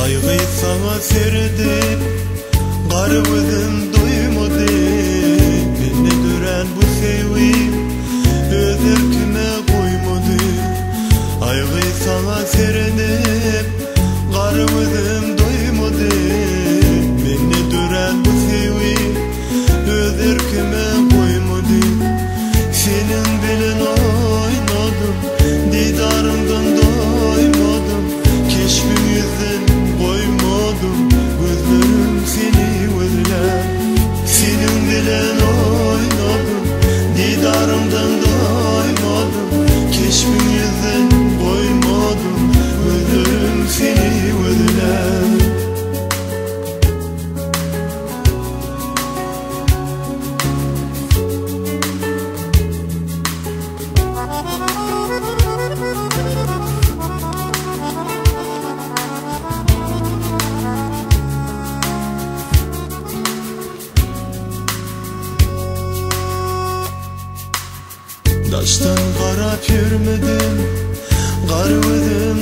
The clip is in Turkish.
Aygı sana serdip garıbıdım doymadı. Beni gören bu sevgim öz erkime koymadı. Aygı sana serdip garıbıdım doymadı. Beni gören bu sevgim öz erkime koymadı. Senin bilen oynadım, didarından doymadım. Keşfim yüzden koymadım, gözlerim seni özler. Senin bilen oynadım, didarımdan doymadım. Keşfim yüzden koymadım, gözlerim seni özler. Daştan qarab yürmedim, qarıbıdım